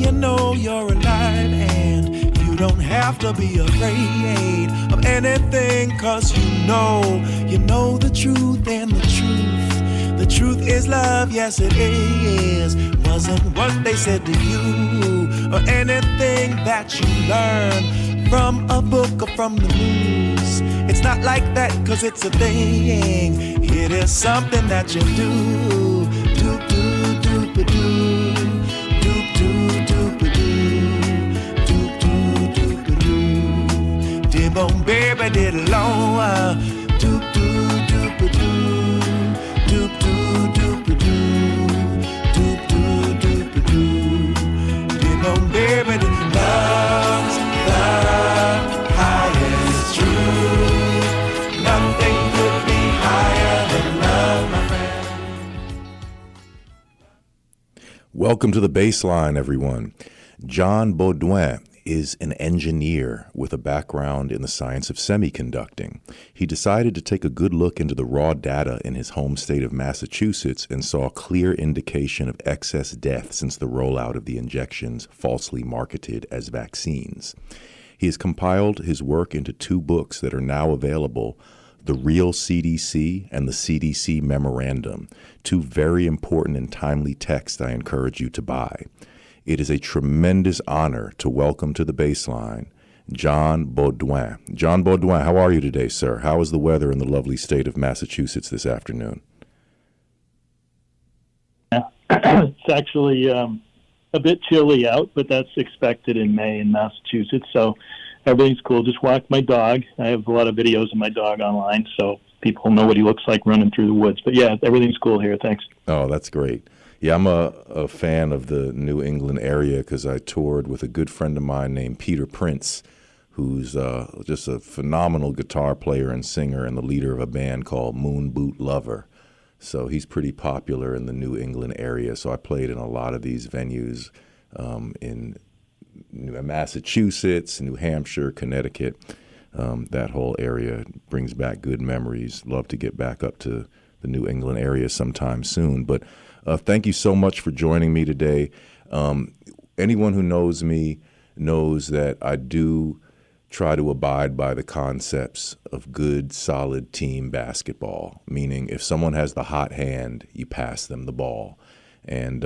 you know you're alive, and you don't have to be afraid of anything, 'cause you know the truth, and the truth is love, yes it is. Wasn't what they said to you, or anything that you learn from a book or from the news. It's not like that, 'cause it's a thing. It is something that you do. Doop doop doop doo. Doop doop doop doo. Doop doop doop doo. Dib-on baby did long. Doop doop doop doo. Doop doop doop doo. Doop doop doop doo. Dib-on baby did love's the highest truth. Nothing could be higher than love, my friend. Welcome to the Bassline, everyone. John Beaudoin is an engineer with a background in the science of semiconducting. He decided to take a good look into the raw data in his home state of Massachusetts and saw a clear indication of excess death since the rollout of the injections falsely marketed as vaccines. He has compiled his work into 2 books that are now available: The Real CDC and the CDC Memorandum, 2 very important and timely texts I encourage you to buy. It is a tremendous honor to welcome to the Bassline John Beaudoin. John Beaudoin, how are you today, sir? How is the weather in the lovely state of Massachusetts this afternoon? It's actually a bit chilly out, but that's expected in May in Massachusetts, so everything's cool. Just walk my dog. I have a lot of videos of my dog online, so people know what he looks like running through the woods. But yeah, everything's cool here. Thanks. Oh, that's great. Yeah, I'm a fan of the New England area because I toured with a good friend of mine named Peter Prince, who's just a phenomenal guitar player and singer and the leader of a band called Moon Boot Lover. So he's pretty popular in the New England area. So I played in a lot of these venues in Massachusetts, New Hampshire, Connecticut. That whole area brings back good memories. Love to get back up to the New England area sometime soon. But thank you so much for joining me today. Anyone who knows me knows that I do try to abide by the concepts of good, solid team basketball, meaning if someone has the hot hand, you pass them the ball. And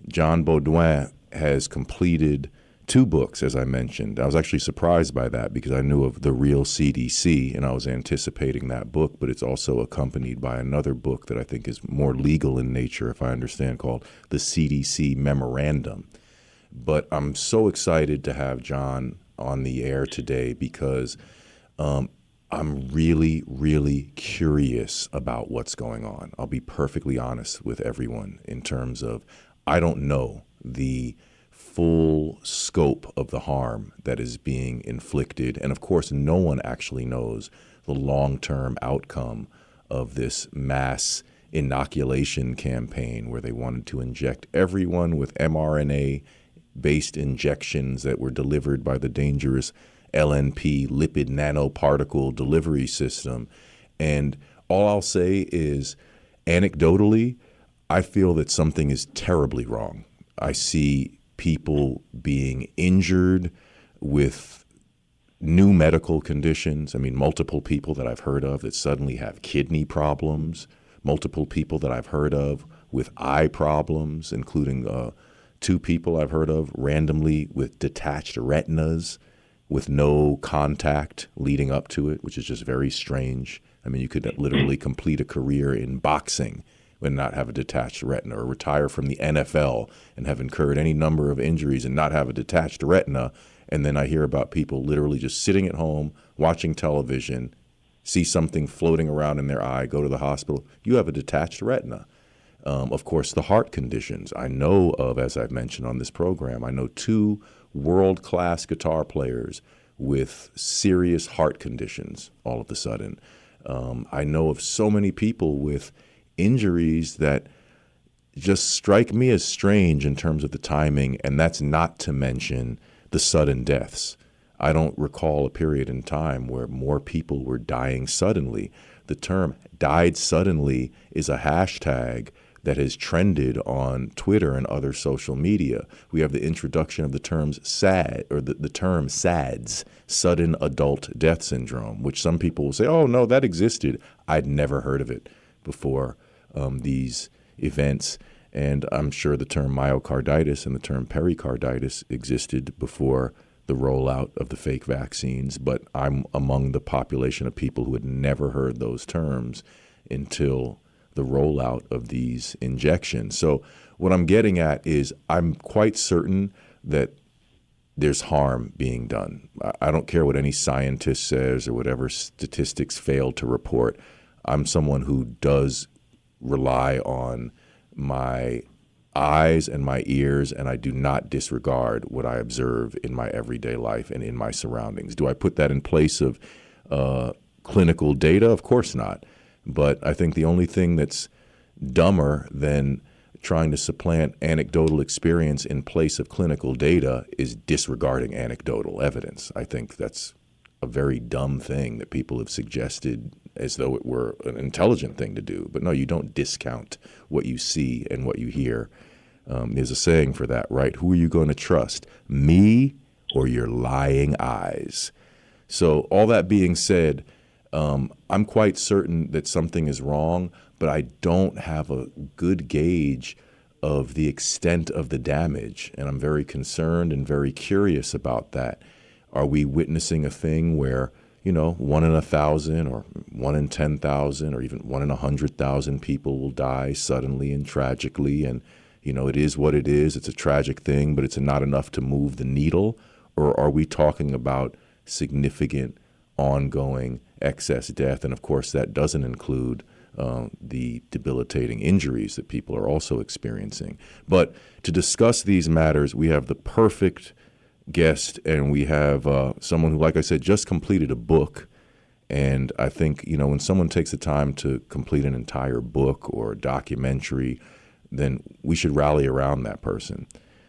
John Beaudoin has completed 2 books, as I mentioned. I was actually surprised by that because I knew of The Real CDC and I was anticipating that book, but it's also accompanied by another book that I think is more legal in nature, if I understand, called the CDC Memorandum. But I'm so excited to have John on the air today because I'm really, really curious about what's going on. I'll be perfectly honest with everyone in terms of I don't know the full scope of the harm that is being inflicted. And of course, no one actually knows the long-term outcome of this mass inoculation campaign where they wanted to inject everyone with mRNA-based injections that were delivered by the dangerous LNP lipid nanoparticle delivery system. And all I'll say is, anecdotally, I feel that something is terribly wrong. I see people being injured with new medical conditions. I mean, multiple people that I've heard of that suddenly have kidney problems, multiple people that I've heard of with eye problems, including 2 people I've heard of randomly with detached retinas with no contact leading up to it, which is just very strange. I mean, you could literally complete a career in boxing and not have a detached retina, or retire from the NFL and have incurred any number of injuries and not have a detached retina. And then I hear about people literally just sitting at home, watching television, see something floating around in their eye, go to the hospital. You have a detached retina. Of course, the heart conditions. I know of, as I've mentioned on this program, I know 2 world-class guitar players with serious heart conditions all of a sudden. I know of so many people with injuries that just strike me as strange in terms of the timing, and that's not to mention the sudden deaths. I don't recall a period in time where more people were dying suddenly. The term died suddenly is a hashtag that has trended on Twitter and other social media. We have the introduction of the terms SAD, or the term SADS, sudden adult death syndrome, which some people will say, oh, no, that existed. I'd never heard of it before these events. And I'm sure the term myocarditis and the term pericarditis existed before the rollout of the fake vaccines, but I'm among the population of people who had never heard those terms until the rollout of these injections. So what I'm getting at is I'm quite certain that there's harm being done. I don't care what any scientist says or whatever statistics fail to report. I'm someone who does rely on my eyes and my ears, and I do not disregard what I observe in my everyday life and in my surroundings. Do I put that in place of clinical data? Of course not. But I think the only thing that's dumber than trying to supplant anecdotal experience in place of clinical data is disregarding anecdotal evidence. I think that's a very dumb thing that people have suggested as though it were an intelligent thing to do. But no, you don't discount what you see and what you hear. There's a saying for that, right? Who are you going to trust, me or your lying eyes? So all that being said, I'm quite certain that something is wrong, but I don't have a good gauge of the extent of the damage. And I'm very concerned and very curious about that. Are we witnessing a thing where, 1 in 1,000 or 1 in 10,000 or even 1 in 100,000 people will die suddenly and tragically? And, it is what it is. It's a tragic thing, but it's not enough to move the needle. Or are we talking about significant ongoing excess death? And of course, that doesn't include the debilitating injuries that people are also experiencing. But to discuss these matters, we have the perfect guest, and we have someone who, like I said, just completed a book. And I think, when someone takes the time to complete an entire book or a documentary, then we should rally around that person.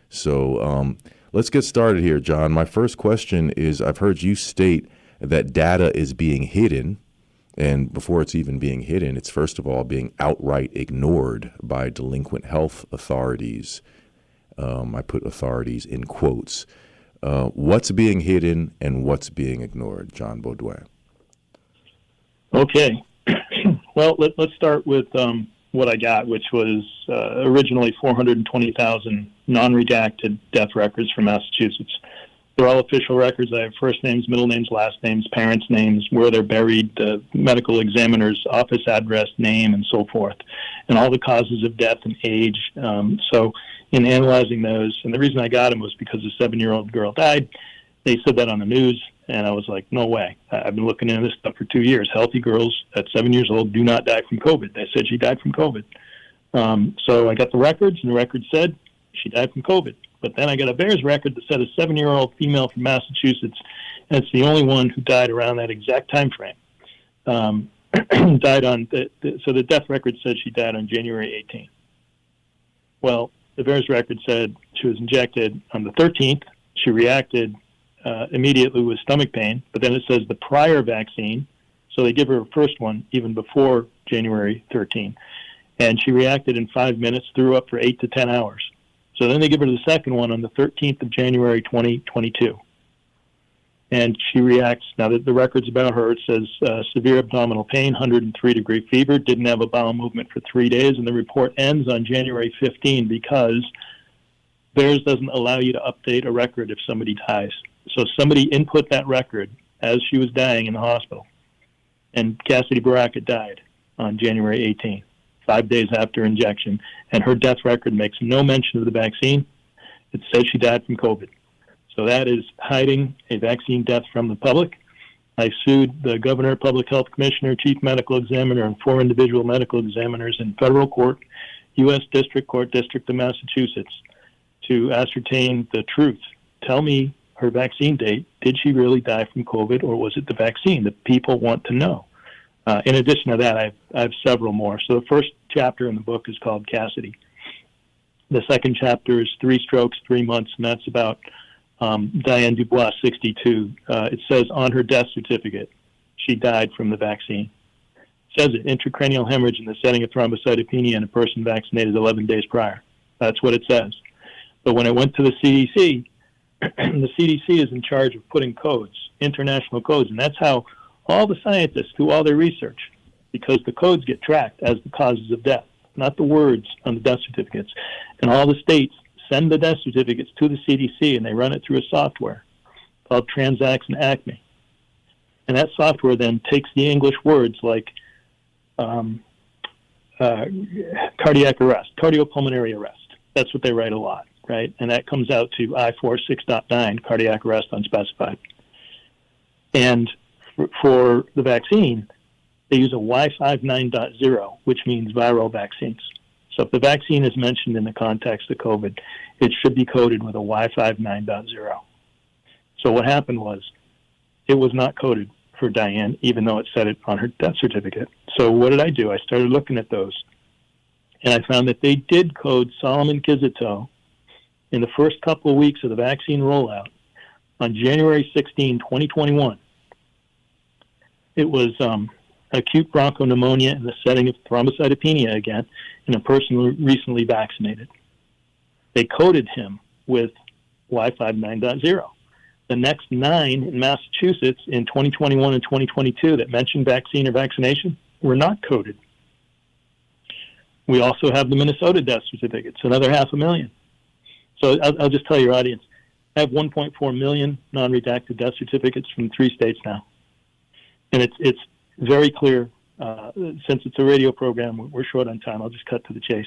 So let's get started here, John. My first question is, I've heard you state that data is being hidden. And before it's even being hidden, it's first of all being outright ignored by delinquent health authorities. I put authorities in quotes. What's being hidden and what's being ignored, John Beaudoin? Okay. Well, let's start with what I got, which was originally 420,000 non-redacted death records from Massachusetts. They're all official records. I have first names, middle names, last names, parents' names, where they're buried, the medical examiner's office address, name, and so forth, and all the causes of death and age. So in analyzing those, and the reason I got them was because a 7-year-old girl died. They said that on the news, and I was like, no way. I've been looking into this stuff for 2 years. Healthy girls at 7 years old do not die from COVID. They said she died from COVID. So I got the records, and the record said she died from COVID. But then I got a Bears record that said a 7-year-old female from Massachusetts, and it's the only one who died around that exact time frame. Died on so the death record said she died on January 18th. Well, the Bears record said she was injected on the 13th. She reacted immediately with stomach pain, but then it says the prior vaccine, so they give her a first one even before January 13th, and she reacted in 5 minutes, threw up for 8 to 10 hours. So then they give her the second one on the 13th of January, 2022. And she reacts. Now, the record's about her. It says severe abdominal pain, 103-degree fever, didn't have a bowel movement for 3 days, and the report ends on January 15 because theirs doesn't allow you to update a record if somebody dies. So somebody input that record as she was dying in the hospital. And Cassidy Baraka died on January 18th. 5 days after injection, and her death record makes no mention of the vaccine. It says she died from COVID. So that is hiding a vaccine death from the public. I sued the governor, public health commissioner, chief medical examiner, and 4 individual medical examiners in federal court, U.S. District Court, District of Massachusetts, to ascertain the truth. Tell me her vaccine date. Did she really die from COVID, or was it the vaccine? The people want to know. In addition to that, I have several more. So the first chapter in the book is called Cassidy. The second chapter is 3 strokes, 3 months, and that's about Diane Dubois, 62. It says on her death certificate, she died from the vaccine. says it, intracranial hemorrhage in the setting of thrombocytopenia in a person vaccinated 11 days prior. That's what it says. But when it went to the CDC, the CDC is in charge of putting codes, international codes, and that's how all the scientists do all their research, because the codes get tracked as the causes of death, not the words on the death certificates. And all the states send the death certificates to the CDC, and they run it through a software called Transax and Acme. And that software then takes the English words like cardiac arrest, cardiopulmonary arrest. That's what they write a lot, right? And that comes out to I46.9, cardiac arrest unspecified. And for the vaccine, they use a Y59.0, which means viral vaccines. So if the vaccine is mentioned in the context of COVID, it should be coded with a Y59.0. So what happened was it was not coded for Diane, even though it said it on her death certificate. So what did I do? I started looking at those, and I found that they did code Solomon Kizito in the first couple of weeks of the vaccine rollout on January 16, 2021. It was acute bronchopneumonia in the setting of thrombocytopenia again in a person recently vaccinated. They coded him with Y59.0. The next 9 in Massachusetts in 2021 and 2022 that mentioned vaccine or vaccination were not coded. We also have the Minnesota death certificates, another 500,000. So I'll just tell your audience, I have 1.4 million non-redacted death certificates from 3 states now. And it's very clear, since it's a radio program, we're short on time. I'll just cut to the chase.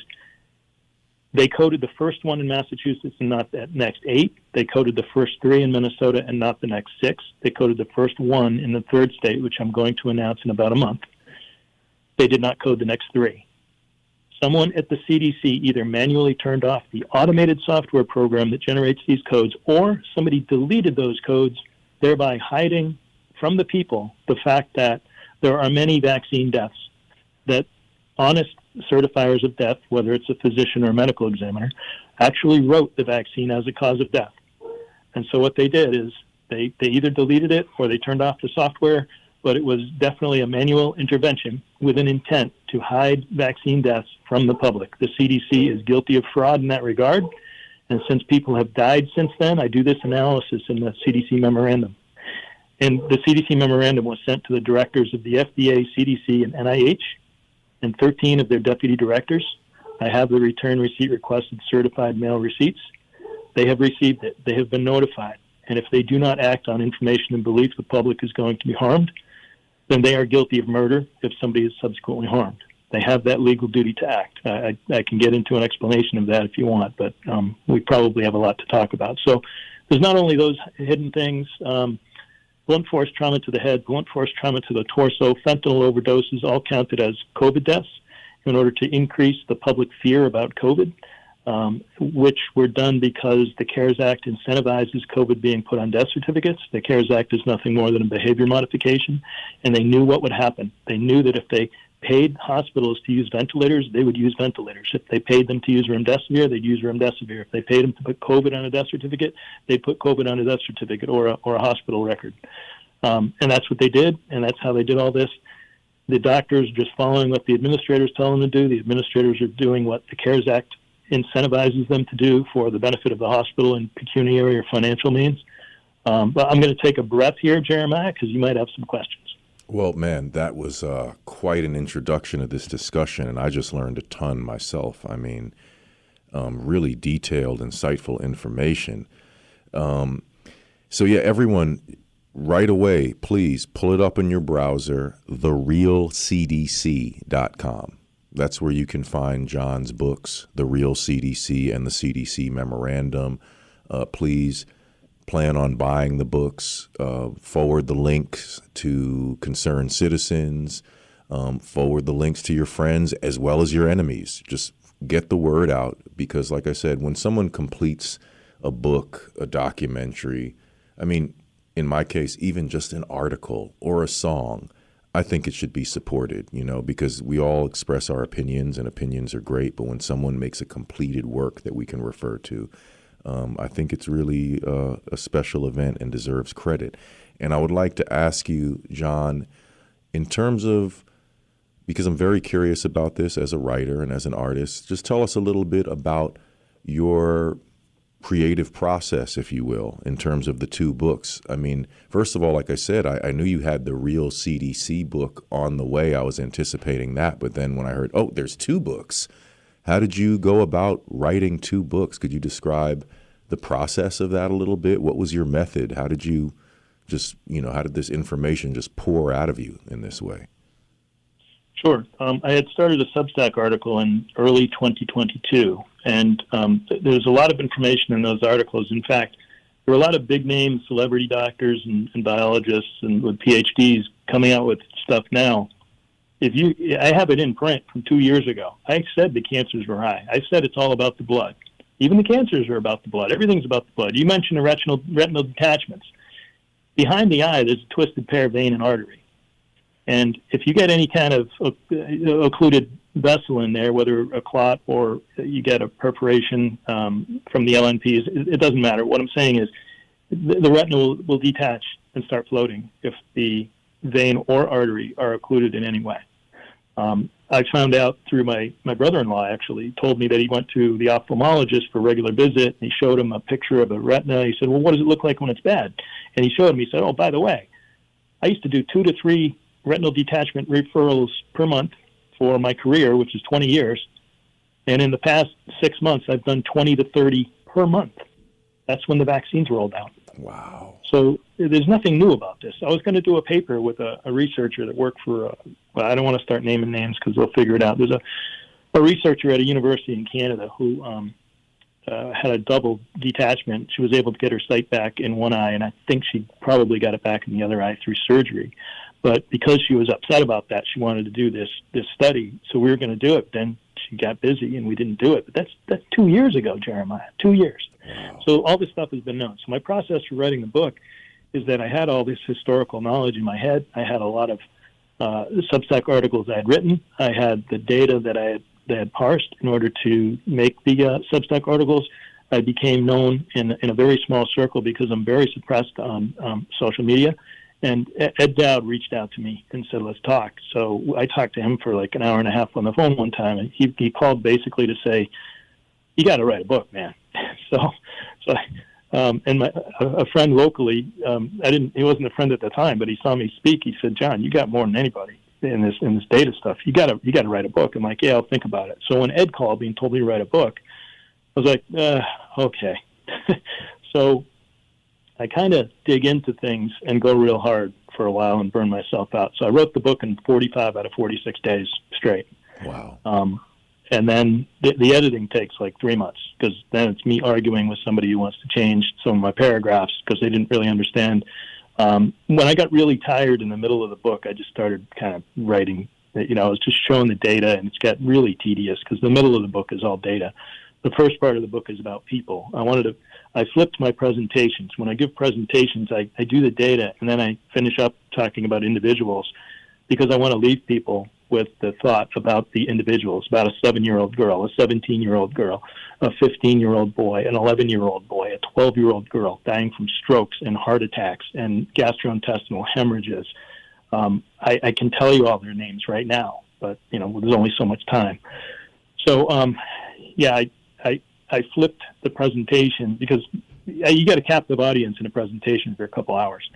They coded the first one in Massachusetts and not the next 8. They coded the first 3 in Minnesota and not the next 6. They coded the first 1 in the 3rd state, which I'm going to announce in about a month. They did not code the next 3. Someone at the CDC either manually turned off the automated software program that generates these codes, or somebody deleted those codes, thereby hiding from the people the fact that there are many vaccine deaths that honest certifiers of death, whether it's a physician or a medical examiner, actually wrote the vaccine as a cause of death. And so what they did is they either deleted it or they turned off the software, but it was definitely a manual intervention with an intent to hide vaccine deaths from the public. The CDC is guilty of fraud in that regard. And since people have died since then, I do this analysis in the CDC memorandum. And the CDC memorandum was sent to the directors of the FDA, CDC, and NIH, and 13 of their deputy directors. I have the return receipt requested certified mail receipts. They have received it. They have been notified. And if they do not act on information and belief the public is going to be harmed, then they are guilty of murder if somebody is subsequently harmed. They have that legal duty to act. I can get into an explanation of that if you want, but we probably have a lot to talk about. So there's not only those hidden things, blunt force trauma to the head, blunt force trauma to the torso, fentanyl overdoses, all counted as COVID deaths in order to increase the public fear about COVID, which were done because the CARES Act incentivizes COVID being put on death certificates. The CARES Act is nothing more than a behavior modification, and they knew what would happen. They knew that if they paid hospitals to use ventilators, they would use ventilators. If they paid them to use remdesivir, they'd use remdesivir. If they paid them to put COVID on a death certificate, they'd put COVID on a death certificate or a hospital record. And that's what they did, and that's how they did all this. The doctors just following what the administrators tell them to do. The administrators are doing what the CARES Act incentivizes them to do for the benefit of the hospital in pecuniary or financial means. But I'm going to take a breath here, Jeremiah, because you might have some questions. Well, man, that was quite an introduction of this discussion, and I just learned a ton myself. I mean, really detailed, insightful information. So, yeah, everyone, right away, please pull it up in your browser, therealcdc.com. That's where you can find John's books, The Real CDC and the CDC Memorandum. Please plan on buying the books, forward the links to concerned citizens, forward the links to your friends as well as your enemies. Just get the word out because, like I said, when someone completes a book, a documentary, I mean, in my case, even just an article or a song, I think it should be supported, because we all express our opinions and opinions are great. But when someone makes a completed work that we can refer to, I think it's really a special event and deserves credit. And I would like to ask you, John, in terms of because I'm very curious about this as a writer and as an artist. Just tell us a little bit about your creative process, if you will, in terms of the two books. I mean, first of all, like I said, I knew you had the real CDC book on the way. I was anticipating that. But then when I heard, oh, there's two books, how did you go about writing two books? Could you describe the process of that a little bit? What was your method? How did you just, how did this information just pour out of you in this way? Sure. I had started a Substack article in early 2022, and there's a lot of information in those articles. In fact, there were a lot of big-name celebrity doctors and biologists and with PhDs coming out with stuff now. I have it in print from 2 years ago. I said the cancers were high. I said it's all about the blood. Even the cancers are about the blood. Everything's about the blood. You mentioned the retinal detachments. Behind the eye, there's a twisted pair vein and artery. And if you get any kind of occluded vessel in there, whether a clot or you get a perforation from the LNPs, it doesn't matter. What I'm saying is the retina will detach and start floating if the vein or artery are occluded in any way. I found out through my brother-in-law, actually, told me that he went to the ophthalmologist for a regular visit, and he showed him a picture of a retina. He said, well, what does it look like when it's bad? And he showed him, he said, oh, by the way, I used to do 2 to 3 retinal detachment referrals per month for my career, which is 20 years. And in the past 6 months, I've done 20 to 30 per month. That's when the vaccines rolled out. Wow. So there's nothing new about this. I was going to do a paper with a researcher that worked for, I don't want to start naming names because they'll figure it out. There's a researcher at a university in Canada who had a double detachment. She was able to get her sight back in one eye, and I think she probably got it back in the other eye through surgery. But because she was upset about that, she wanted to do this study. So we were going to do it. Then she got busy, and we didn't do it. But that's 2 years ago, Jeremiah, 2 years. Wow. So all this stuff has been known. So my process for writing the book is that I had all this historical knowledge in my head. I had a lot of Substack articles I had written. I had the data that I had parsed in order to make the Substack articles. I became known in a very small circle because I'm very suppressed on social media. And Ed Dowd reached out to me and said, let's talk. So I talked to him for like an hour and a half on the phone one time. And he called basically to say, you got to write a book, man. And a friend locally, he wasn't a friend at the time, but he saw me speak. He said, John, you got more than anybody in this data stuff. You got to write a book. I'm like, yeah, I'll think about it. So when Ed called me and told me to write a book, I was like, okay. So I kind of dig into things and go real hard for a while and burn myself out. So I wrote the book in 45 out of 46 days straight. Wow. And then the editing takes like 3 months because then it's me arguing with somebody who wants to change some of my paragraphs because they didn't really understand. When I got really tired in the middle of the book, I just started kind of writing. I was just showing the data, and it's got really tedious because the middle of the book is all data. The first part of the book is about people. I flipped my presentations. When I give presentations, I do the data, and then I finish up talking about individuals because I want to leave people with the thought about the individuals, about a 7-year-old girl, a 17-year-old girl, a 15-year-old boy, an 11-year-old boy, a 12-year-old girl dying from strokes and heart attacks and gastrointestinal hemorrhages. I can tell you all their names right now, but, there's only so much time. So, I flipped the presentation because you get a captive audience in a presentation for a couple hours,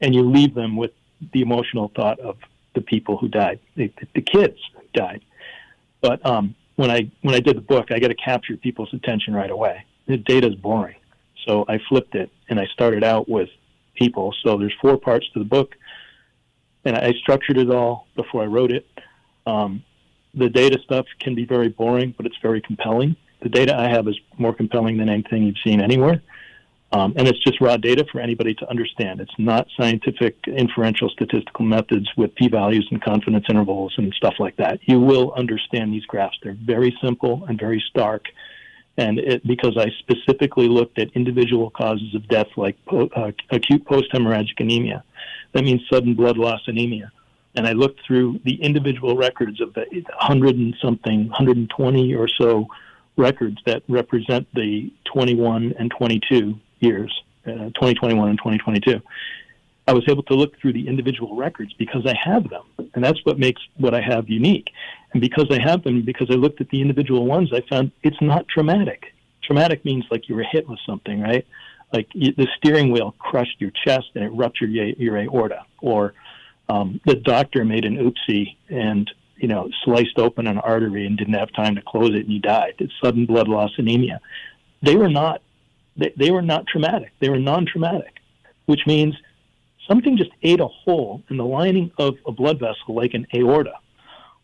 and you leave them with the emotional thought of the people who died, the kids died. But when I did the book, I got to capture people's attention right away. The data is boring, so I flipped it and I started out with people. So there's 4 parts to the book, and I structured it all before I wrote it. The data stuff can be very boring, but it's very compelling. The data I have is more compelling than anything you've seen anywhere. And it's just raw data for anybody to understand. It's not scientific inferential statistical methods with p-values and confidence intervals and stuff like that. You will understand these graphs. They're very simple and very stark. And because I specifically looked at individual causes of death like acute post-hemorrhagic anemia. That means sudden blood loss anemia. And I looked through the individual records of the 120 or so records that represent the 21 and 22 years, 2021 and 2022. I was able to look through the individual records because I have them. And that's what makes what I have unique. And because I have them, because I looked at the individual ones, I found it's not traumatic. Traumatic means like you were hit with something, right? Like the steering wheel crushed your chest and it ruptured your aorta, or the doctor made an oopsie and sliced open an artery and didn't have time to close it and you died. It's sudden blood loss anemia. They were not traumatic. They were non-traumatic, which means something just ate a hole in the lining of a blood vessel like an aorta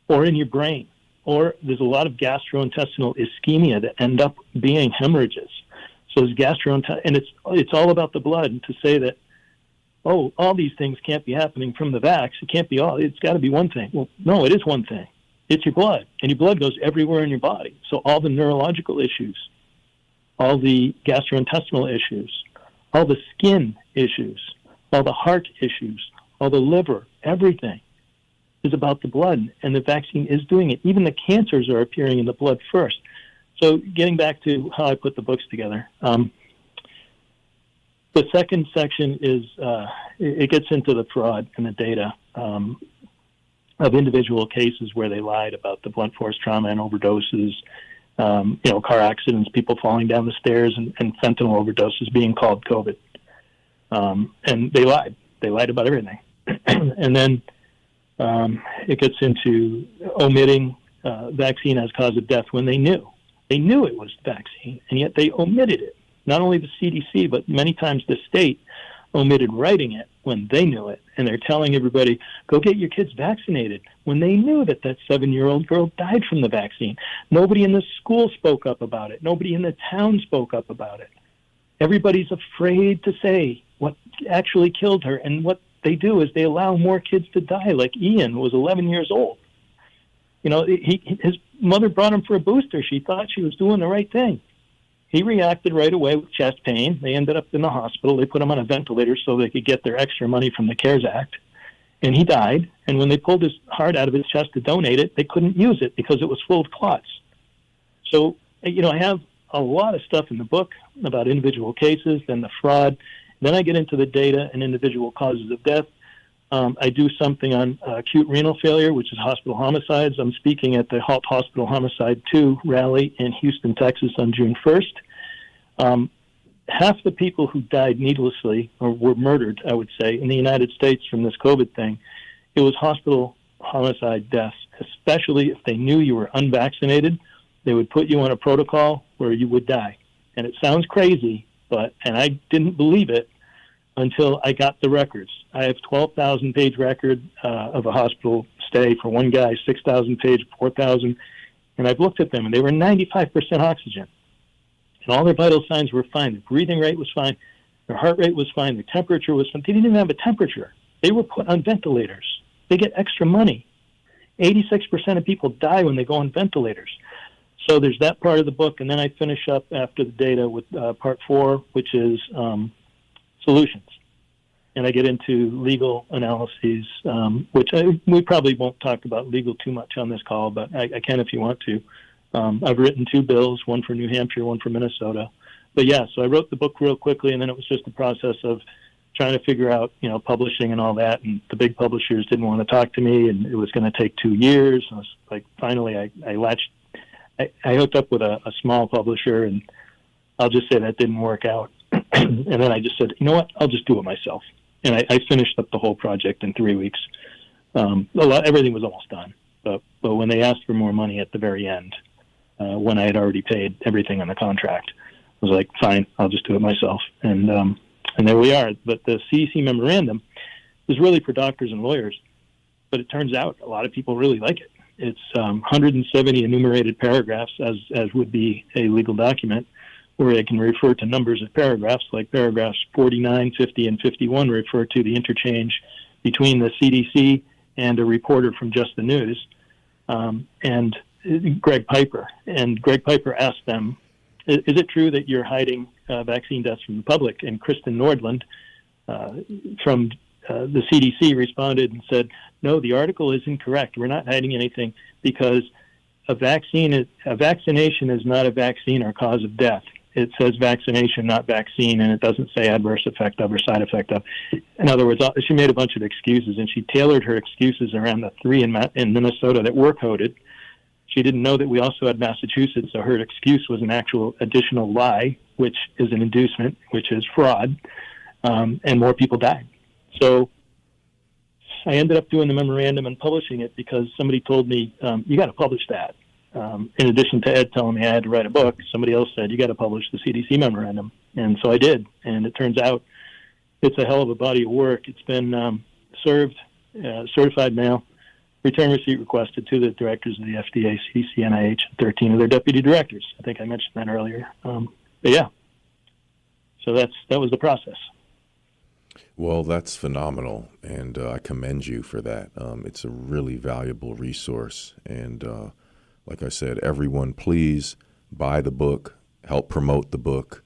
or in your brain. Or there's a lot of gastrointestinal ischemia that end up being hemorrhages. So it's and it's all about the blood. And to say that, oh, all these things can't be happening from the vax, it can't be all, it's got to be one thing. Well, no, it is one thing. It's your blood. And your blood goes everywhere in your body. So all the neurological issues, all the gastrointestinal issues, all the skin issues, all the heart issues, all the liver, everything is about the blood, and the vaccine is doing it. Even the cancers are appearing in the blood first. So getting back to how I put the books together, the second section is, it gets into the fraud and the data of individual cases where they lied about the blunt force trauma and overdoses, car accidents, people falling down the stairs, and fentanyl overdoses being called COVID. And they lied. They lied about everything. And then it gets into omitting vaccine as cause of death when they knew. They knew it was vaccine, and yet they omitted it. Not only the CDC, but many times the state omitted writing it when they knew it. And they're telling everybody, go get your kids vaccinated, when they knew that 7-year-old girl died from the vaccine. Nobody in the school spoke up about it. Nobody in the town spoke up about it. Everybody's afraid to say what actually killed her. And what they do is they allow more kids to die. Like Ian, who was 11 years old. His mother brought him for a booster. She thought she was doing the right thing. He reacted right away with chest pain. They ended up in the hospital. They put him on a ventilator so they could get their extra money from the CARES Act. And he died. And when they pulled his heart out of his chest to donate it, they couldn't use it because it was full of clots. So, I have a lot of stuff in the book about individual cases, then the fraud. Then I get into the data and individual causes of death. I do something on acute renal failure, which is hospital homicides. I'm speaking at the HALT Hospital Homicide 2 rally in Houston, Texas on June 1st. Half the people who died needlessly or were murdered, I would say, in the United States from this COVID thing, it was hospital homicide deaths, especially if they knew you were unvaccinated. They would put you on a protocol where you would die. And it sounds crazy, and I didn't believe it until I got the records. I have 12,000-page record of a hospital stay for one guy, 6,000-page, 4,000, and I've looked at them, and they were 95% oxygen. And all their vital signs were fine. Their breathing rate was fine. Their heart rate was fine. Their temperature was fine. They didn't even have a temperature. They were put on ventilators. They get extra money. 86% of people die when they go on ventilators. So there's that part of the book, and then I finish up after the data with part 4, which is solutions. And I get into legal analyses, which we probably won't talk about legal too much on this call, but I can if you want to. I've written 2 bills, one for New Hampshire, one for Minnesota. But yeah, so I wrote the book real quickly, and then it was just the process of trying to figure out, publishing and all that. And the big publishers didn't want to talk to me, and it was going to take 2 years. I was like, finally, I hooked up with a small publisher, and I'll just say that didn't work out. And then I just said, you know what, I'll just do it myself. And I finished up the whole project in 3 weeks. Everything was almost done. But when they asked for more money at the very end, when I had already paid everything on the contract, I was like, fine, I'll just do it myself. And there we are. But the CDC memorandum is really for doctors and lawyers. But it turns out a lot of people really like it. It's 170 enumerated paragraphs, as would be a legal document, where I can refer to numbers of paragraphs, like paragraphs 49, 50, and 51 refer to the interchange between the CDC and a reporter from Just the News, and Greg Piper. And Greg Piper asked them, is it true that you're hiding vaccine deaths from the public? And Kristen Nordland from the CDC responded and said, no, the article is incorrect. We're not hiding anything because a vaccination is not a vaccine or cause of death. it says vaccination, not vaccine, and it doesn't say adverse effect of or side effect of. In other words, she made a bunch of excuses, and she tailored her excuses around the 3 in Minnesota that were coded. She didn't know that we also had Massachusetts, so her excuse was an actual additional lie, which is an inducement, which is fraud, and more people died. So I ended up doing the memorandum and publishing it because somebody told me, you got to publish that. In addition to Ed telling me I had to write a book, somebody else said, you got to publish the CDC memorandum. And so I did. And it turns out it's a hell of a body of work. It's been served, certified mail, return receipt requested to the directors of the FDA, CDC, NIH, and 13 of their deputy directors. I think I mentioned that earlier. But yeah, so that was the process. Well, that's phenomenal, and I commend you for that. It's a really valuable resource, and like I said, everyone, please buy the book, help promote the book.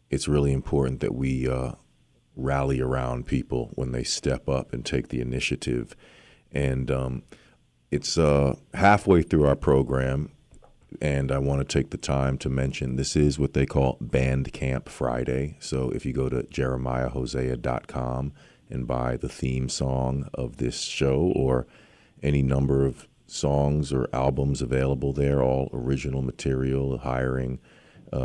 It's really important that we rally around people when they step up and take the initiative. And it's halfway through our program, and I want to take the time to mention this is what they call Bandcamp Friday. So if you go to jeremiahhosea.com and buy the theme song of this show or any number of songs or albums available there, all original material, hiring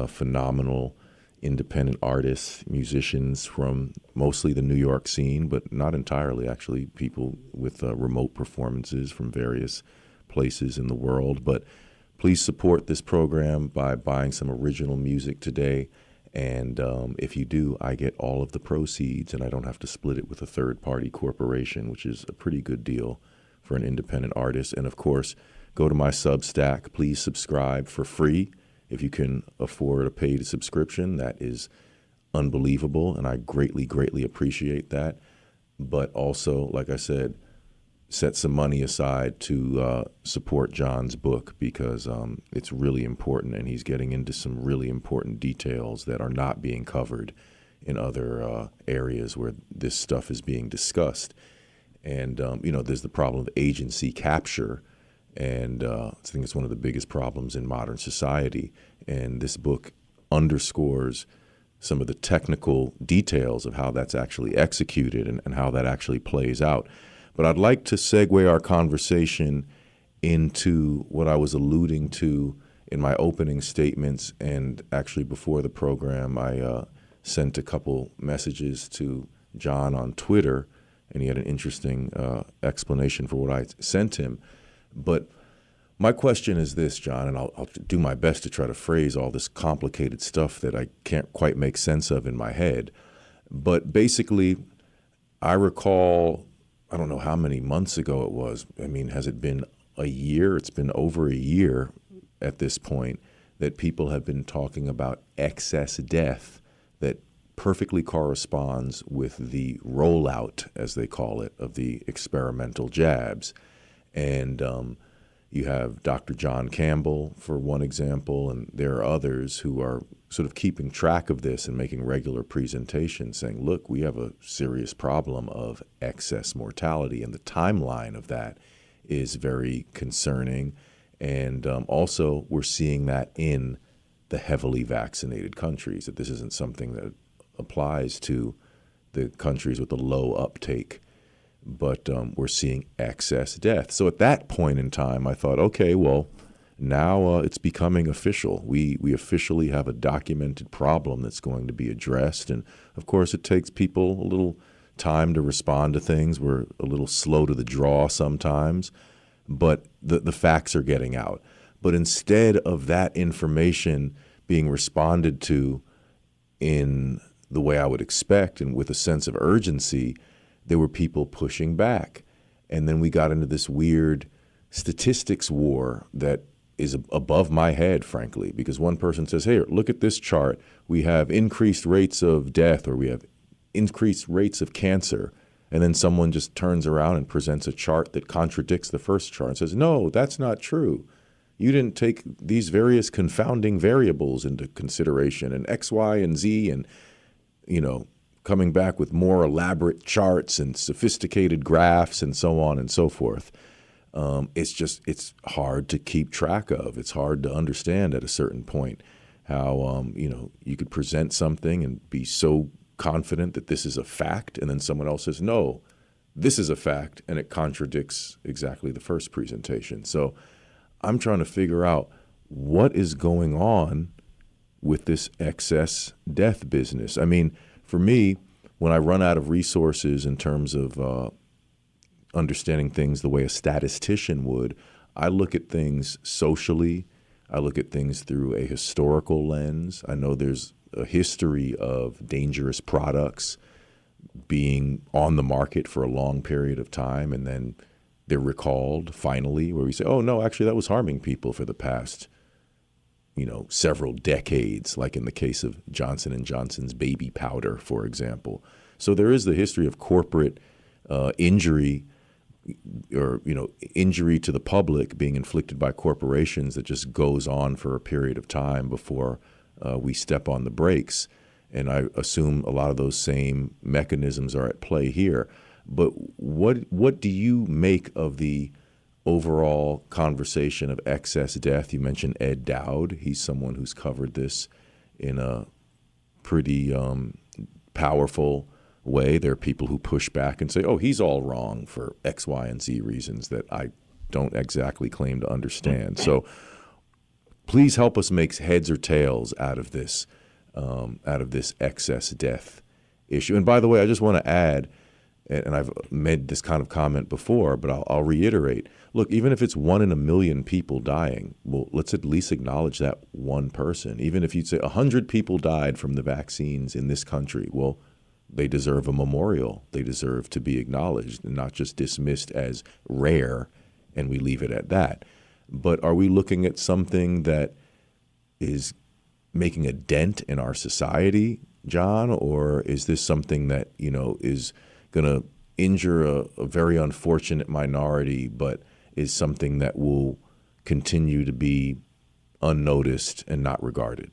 phenomenal independent artists, musicians from mostly the New York scene, but not entirely, actually, people with remote performances from various places in the world. But please support this program by buying some original music today. And if you do, I get all of the proceeds, and I don't have to split it with a third-party corporation, which is a pretty good deal for an independent artist. And, of course, go to my Substack. Please subscribe for free. If you can afford a paid subscription, that is unbelievable, and I greatly, greatly appreciate that. But also, like I said, set some money aside to support John's book because it's really important, and he's getting into some really important details that are not being covered in other areas where this stuff is being discussed. And, there's the problem of agency capture, and I think it's one of the biggest problems in modern society. And this book underscores some of the technical details of how that's actually executed and how that actually plays out. But I'd like to segue our conversation into what I was alluding to in my opening statements. And actually before the program, I sent a couple messages to John on Twitter, and he had an interesting explanation for what I sent him. But my question is this, John, and I'll do my best to try to phrase all this complicated stuff that I can't quite make sense of in my head. But basically, I recall, I don't know how many months ago it was. I mean, has it been a year? It's been over a year at this point that people have been talking about excess death that perfectly corresponds with the rollout, as they call it, of the experimental jabs. And you have Dr. John Campbell, for one example, and there are others who are sort of keeping track of this and making regular presentations saying, look, we have a serious problem of excess mortality, and the timeline of that is very concerning. And also we're seeing that in the heavily vaccinated countries, that this isn't something that applies to the countries with a low uptake, but we're seeing excess death. So at that point in time, I thought, okay, well, now it's becoming official. We officially have a documented problem that's going to be addressed. And, of course, it takes people a little time to respond to things. We're a little slow to the draw sometimes, but the facts are getting out. But instead of that information being responded to in the way I would expect and with a sense of urgency, there were people pushing back. And then we got into this weird statistics war that is above my head, frankly, because one person says, hey, look at this chart. We have increased rates of death, or we have increased rates of cancer. And then someone just turns around and presents a chart that contradicts the first chart and says, no, that's not true. You didn't take these various confounding variables into consideration, and X, Y, and Z, and, coming back with more elaborate charts and sophisticated graphs and so on and so forth. It's hard to keep track of. It's hard to understand at a certain point how, you could present something and be so confident that this is a fact, and then someone else says, no, this is a fact, and it contradicts exactly the first presentation. So I'm trying to figure out what is going on with this excess death business. I mean, for me, when I run out of resources in terms of understanding things the way a statistician would, I look at things socially. I look at things through a historical lens. I know there's a history of dangerous products being on the market for a long period of time, and then they're recalled finally, where we say, oh, no, actually that was harming people for the past, several decades, like in the case of Johnson & Johnson's baby powder, for example. So there is the history of corporate injury or, injury to the public being inflicted by corporations that just goes on for a period of time before we step on the brakes. And I assume a lot of those same mechanisms are at play here. But what do you make of the overall conversation of excess death? You mentioned Ed Dowd. He's someone who's covered this in a pretty powerful way. There are people who push back and say, oh, he's all wrong for X, Y, and Z reasons that I don't exactly claim to understand. So please help us make heads or tails out of this excess death issue. And by the way, I just want to add, and I've made this kind of comment before, but I'll reiterate. Look, even if it's 1 in a million people dying, well, let's at least acknowledge that one person. Even if you'd say 100 people died from the vaccines in this country, well, they deserve a memorial. They deserve to be acknowledged and not just dismissed as rare, and we leave it at that. But are we looking at something that is making a dent in our society, John, or is this something that, is going to injure a very unfortunate minority, but is something that will continue to be unnoticed and not regarded?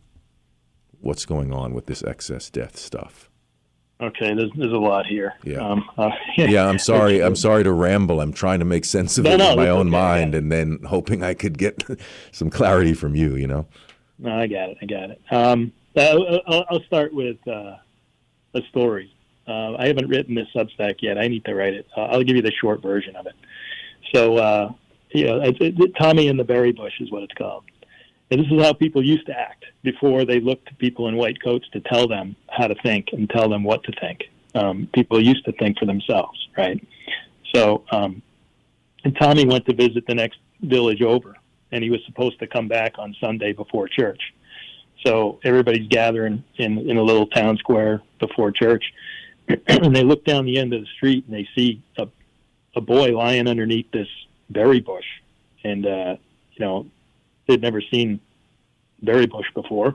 What's going on with this excess death stuff? Okay, there's a lot here. Yeah. Yeah, I'm sorry. I'm sorry to ramble. I'm trying to make sense of it in my own mind, and then hoping I could get some clarity from you. No, I got it. I'll start with a story. I haven't written this Substack yet. I need to write it. I'll give you the short version of it. So, Tommy and the Berry Bush is what it's called. And this is how people used to act before they looked to people in white coats to tell them how to think and tell them what to think. People used to think for themselves, right? So, and Tommy went to visit the next village over, and he was supposed to come back on Sunday before church. So everybody's gathering in a little town square before church, and they look down the end of the street, and they see a boy lying underneath this berry bush. And, they'd never seen berry bush before,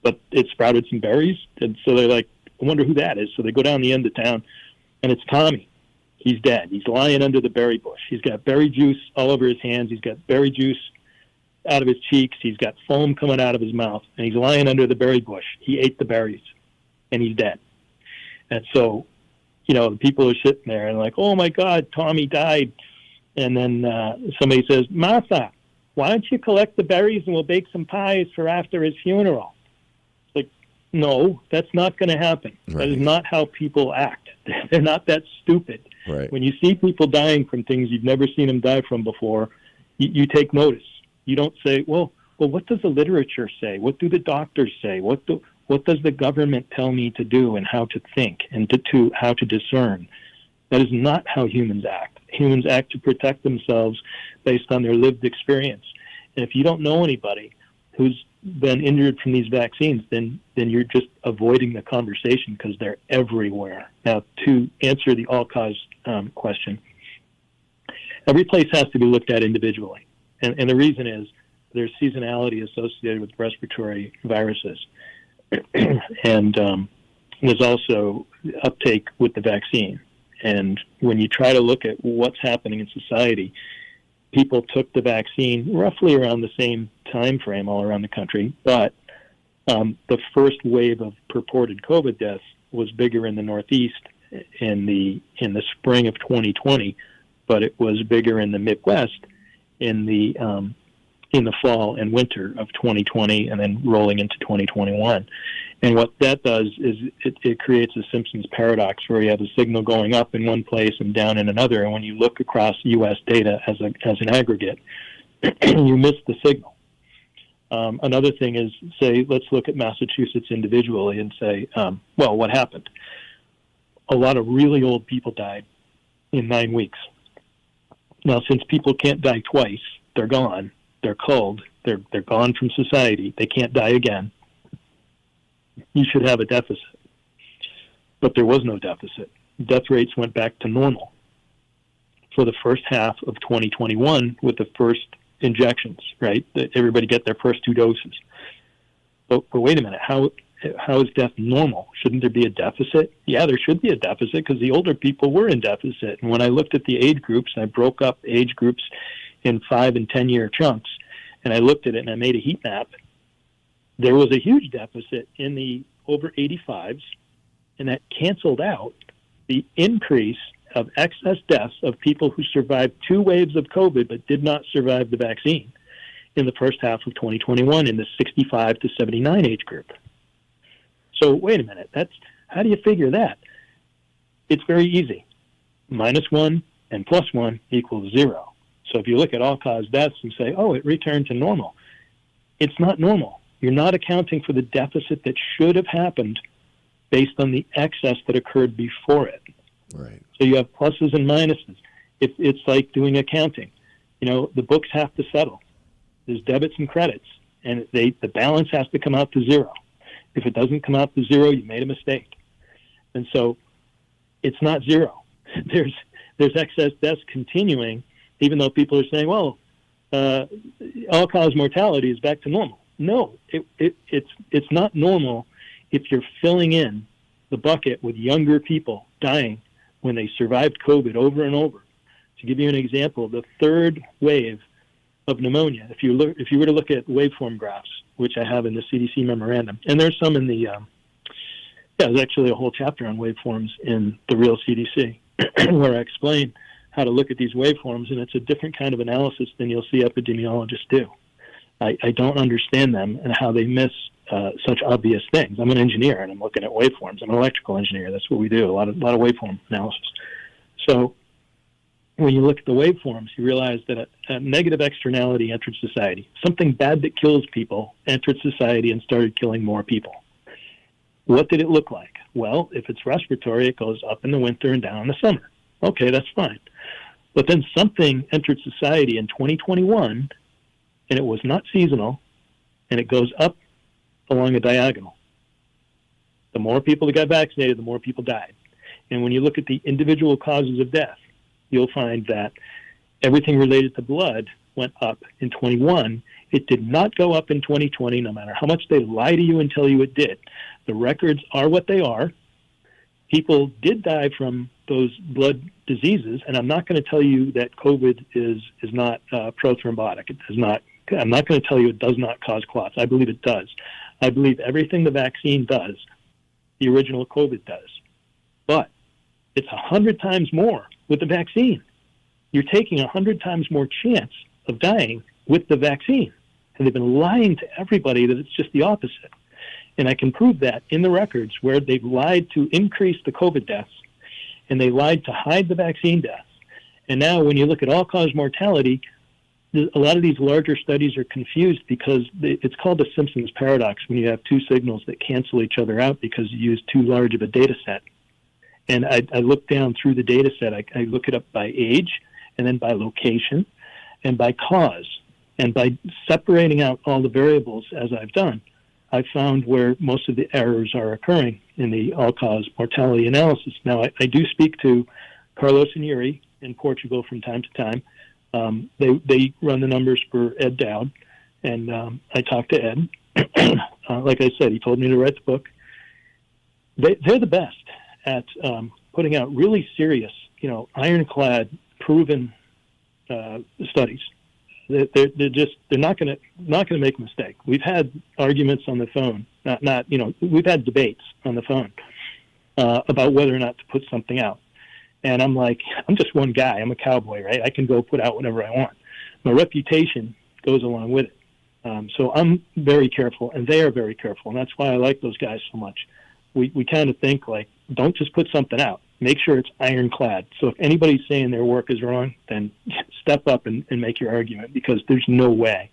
but it sprouted some berries. And so they're like, I wonder who that is. So they go down the end of town, and it's Tommy. He's dead. He's lying under the berry bush. He's got berry juice all over his hands. He's got berry juice out of his cheeks. He's got foam coming out of his mouth, and he's lying under the berry bush. He ate the berries, and he's dead. And so, the people are sitting there and like, oh my God, Tommy died. And then somebody says, Martha, why don't you collect the berries and we'll bake some pies for after his funeral? It's like, no, that's not going to happen. Right. That is not how people act. They're not that stupid. Right. When you see people dying from things you've never seen them die from before, you take notice. You don't say, well, what does the literature say? What do the doctors say? What does the government tell me to do and how to think and to how to discern? That is not how humans act. Humans act to protect themselves based on their lived experience. And if you don't know anybody who's been injured from these vaccines, then you're just avoiding the conversation because they're everywhere. Now, to answer the all-cause question, every place has to be looked at individually. And the reason is there's seasonality associated with respiratory viruses. And there's also uptake with the vaccine. And when you try to look at what's happening in society, people took the vaccine roughly around the same time frame all around the country, but the first wave of purported COVID deaths was bigger in the Northeast in the spring of 2020, but it was bigger in the Midwest in the in the fall and winter of 2020 and then rolling into 2021. And what that does is it creates a Simpsons paradox where you have a signal going up in one place and down in another. And when you look across U.S. data as an aggregate, you miss the signal. Another thing is, say, let's look at Massachusetts individually and say, well, what happened? A lot of really old people died in 9 weeks. Now, since people can't die twice, they're gone. They're culled. They're gone from society. They can't die again. You should have a deficit. But there was no deficit. Death rates went back to normal for the first half of 2021 with the first injections, right? Everybody get their first 2 doses. But wait a minute, how is death normal? Shouldn't there be a deficit? Yeah, there should be a deficit because the older people were in deficit. And when I looked at the age groups, I broke up age groups in 5 and 10 year chunks, and I looked at it and I made a heat map. There was a huge deficit in the over 85s, and that canceled out the increase of excess deaths of people who survived 2 waves of COVID but did not survive the vaccine in the first half of 2021 in the 65 to 79 age group. So wait a minute, how do you figure that? It's very easy. -1 and +1 equals 0. So if you look at all-cause deaths and say, oh, it returned to normal, it's not normal. You're not accounting for the deficit that should have happened based on the excess that occurred before it. Right. So you have pluses and minuses. It's like doing accounting. You know, the books have to settle. There's debits and credits, and the balance has to come out to 0. If it doesn't come out to 0, you made a mistake. And so it's not 0. There's excess deaths continuing, even though people are saying, well, all-cause mortality is back to normal. No, it's not normal if you're filling in the bucket with younger people dying when they survived COVID over and over. To give you an example, the 3rd wave of pneumonia, if you were to look at waveform graphs, which I have in the CDC memorandum, and there's some in the, there's actually a whole chapter on waveforms in the real CDC, where I explain how to look at these waveforms, and it's a different kind of analysis than you'll see epidemiologists do. I don't understand them and how they miss such obvious things. I'm an engineer, and I'm looking at waveforms. I'm an electrical engineer. That's what we do, a lot of waveform analysis. So when you look at the waveforms, you realize that a negative externality entered society. Something bad that kills people entered society and started killing more people. What did it look like? Well, if it's respiratory, it goes up in the winter and down in the summer. Okay, that's fine. But then something entered society in 2021, and it was not seasonal, and it goes up along a diagonal. The more people that got vaccinated, the more people died. And when you look at the individual causes of death, you'll find that everything related to blood went up in 21. It did not go up in 2020, no matter how much they lie to you and tell you it did. The records are what they are. People did die from those blood diseases, and I'm not going to tell you that COVID is not prothrombotic. It does not. I'm not going to tell you it does not cause clots. I believe it does. I believe everything the vaccine does, the original COVID does. But it's 100 times more with the vaccine. You're taking 100 times more chance of dying with the vaccine. And they've been lying to everybody that it's just the opposite. And I can prove that in the records where they've lied to increase the COVID deaths, and they lied to hide the vaccine deaths. And now when you look at all-cause mortality, a lot of these larger studies are confused because it's called the Simpsons paradox when you have 2 signals that cancel each other out because you use too large of a data set. And I look down through the data set. I look it up by age, and then by location, and by cause. And by separating out all the variables, as I've done, I found where most of the errors are occurring in the all-cause mortality analysis. Now, I do speak to Carlos and Yuri in Portugal from time to time. They run the numbers for Ed Dowd, and I talked to Ed. Like I said, he told me to write the book. They're the best at putting out really serious, ironclad, proven studies. They're not going to make a mistake. We've had arguments on the phone, we've had debates on the phone about whether or not to put something out. And I'm like, I'm just one guy. I'm a cowboy, right? I can go put out whatever I want. My reputation goes along with it. So I'm very careful, and they are very careful, and that's why I like those guys so much. We kind of think, like, don't just put something out. Make sure it's ironclad. So if anybody's saying their work is wrong, then step up and make your argument, because there's no way.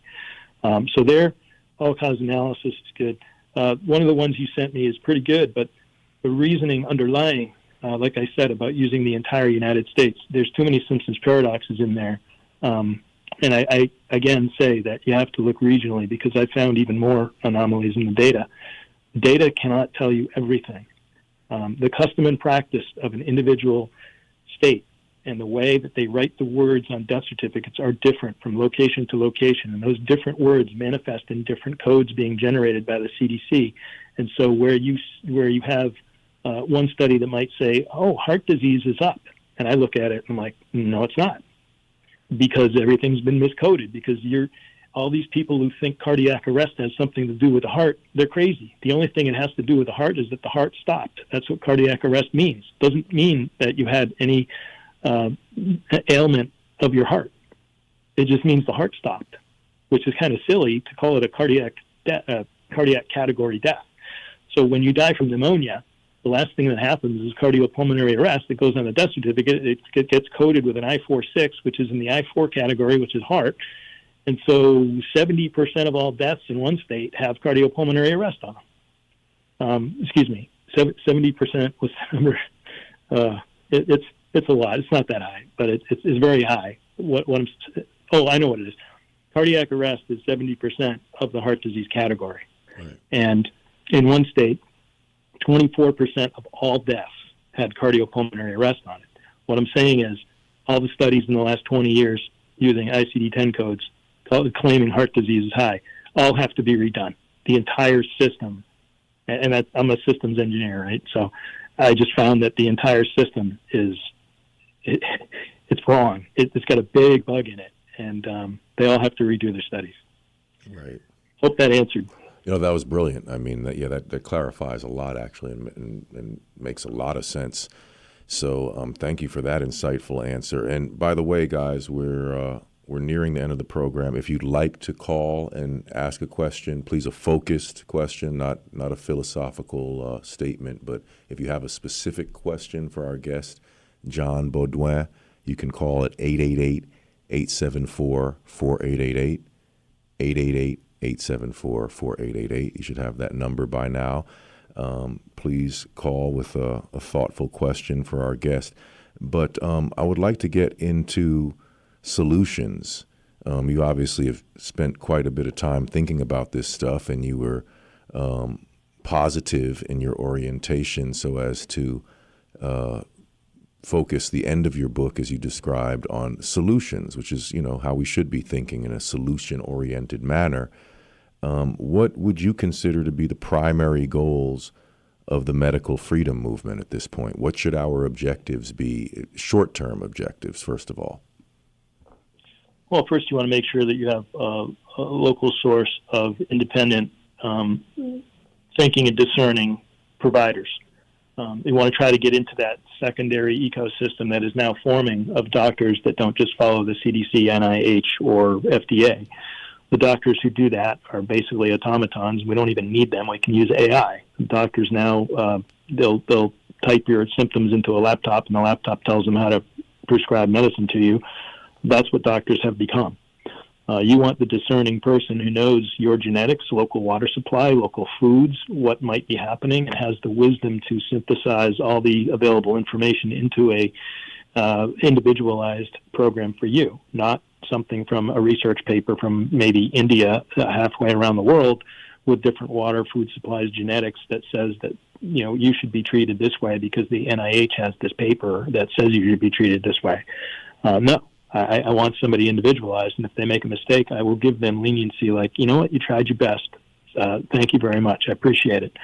So their all-cause analysis is good. One of the ones you sent me is pretty good, but the reasoning underlying, like I said, about using the entire United States, there's too many Simpsons paradoxes in there. And I again say that you have to look regionally, because I found even more anomalies in the data. Data cannot tell you everything. The custom and practice of an individual state and the way that they write the words on death certificates are different from location to location, and those different words manifest in different codes being generated by the CDC. And so where you have one study that might say, oh, heart disease is up, and I look at it and I'm like, no, it's not, because everything's been miscoded, because all these people who think cardiac arrest has something to do with the heart, they're crazy. The only thing it has to do with the heart is that the heart stopped. That's what cardiac arrest means. It doesn't mean that you had any ailment of your heart. It just means the heart stopped, which is kind of silly to call it a cardiac category death. So when you die from pneumonia, the last thing that happens is cardiopulmonary arrest. It goes on the death certificate. It gets coded with an I-4-6, which is in the I-4 category, which is heart. And so 70% of all deaths in one state have cardiopulmonary arrest on them. 70% was the number. It's a lot. It's not that high, but it's very high. I know what it is. Cardiac arrest is 70% of the heart disease category. Right. And in one state, 24% of all deaths had cardiopulmonary arrest on it. What I'm saying is all the studies in the last 20 years using ICD-10 codes claiming heart disease is high all have to be redone. The entire system, and I'm a systems engineer, right? So I just found that the entire system it's wrong. It's got a big bug in it, and they all have to redo their studies. Right. Hope that answered. That was brilliant. I mean, that clarifies a lot, actually, and makes a lot of sense. So thank you for that insightful answer. And by the way, guys, we're nearing the end of the program. If you'd like to call and ask a question, please a focused question, not a philosophical statement. But if you have a specific question for our guest, John Beaudoin, you can call at 888-874-4888, 888-874-4888. You should have that number by now. Please call with a thoughtful question for our guest. But I would like to get into solutions. You obviously have spent quite a bit of time thinking about this stuff, and you were positive in your orientation so as to focus the end of your book, as you described, on solutions, which is, how we should be thinking in a solution-oriented manner. What would you consider to be the primary goals of the medical freedom movement at this point? What should our objectives be, short-term objectives, first of all? Well, first you want to make sure that you have a local source of independent thinking and discerning providers. You want to try to get into that secondary ecosystem that is now forming of doctors that don't just follow the CDC, NIH, or FDA. The doctors who do that are basically automatons. We don't even need them. We can use AI. Doctors now, they'll type your symptoms into a laptop, and the laptop tells them how to prescribe medicine to you. That's what doctors have become. You want the discerning person who knows your genetics, local water supply, local foods, what might be happening, and has the wisdom to synthesize all the available information into a individualized program for you, not something from a research paper from maybe India halfway around the world with different water, food supplies, genetics that says that, you should be treated this way because the NIH has this paper that says you should be treated this way. No. I want somebody individualized, and if they make a mistake, I will give them leniency, like, you know what, you tried your best. Thank you very much. I appreciate it.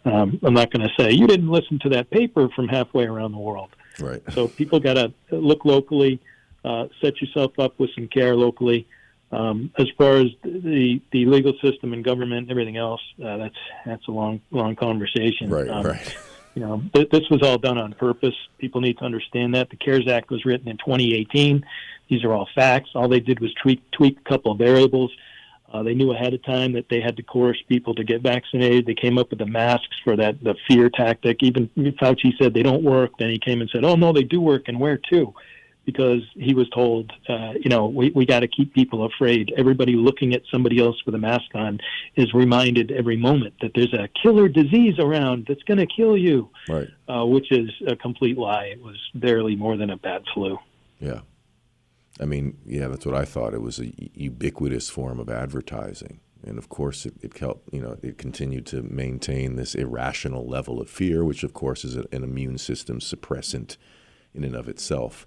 I'm not going to say, you didn't listen to that paper from halfway around the world. Right. So people got to look locally, set yourself up with some care locally. As far as the legal system and government and everything else, that's a long conversation. Right, right. This was all done on purpose. People need to understand that. The CARES Act was written in 2018. These are all facts. All they did was tweak a couple of variables. They knew ahead of time that they had to coerce people to get vaccinated. They came up with the masks for the fear tactic. Even Fauci said they don't work. Then he came and said, oh, no, they do work, and where to? Because he was told, we got to keep people afraid. Everybody looking at somebody else with a mask on is reminded every moment that there's a killer disease around that's going to kill you, right? Which is a complete lie. It was barely more than a bad flu. Yeah. I mean, yeah, that's what I thought. It was a ubiquitous form of advertising. And, of course, it helped, it continued to maintain this irrational level of fear, which, of course, is an immune system suppressant in and of itself.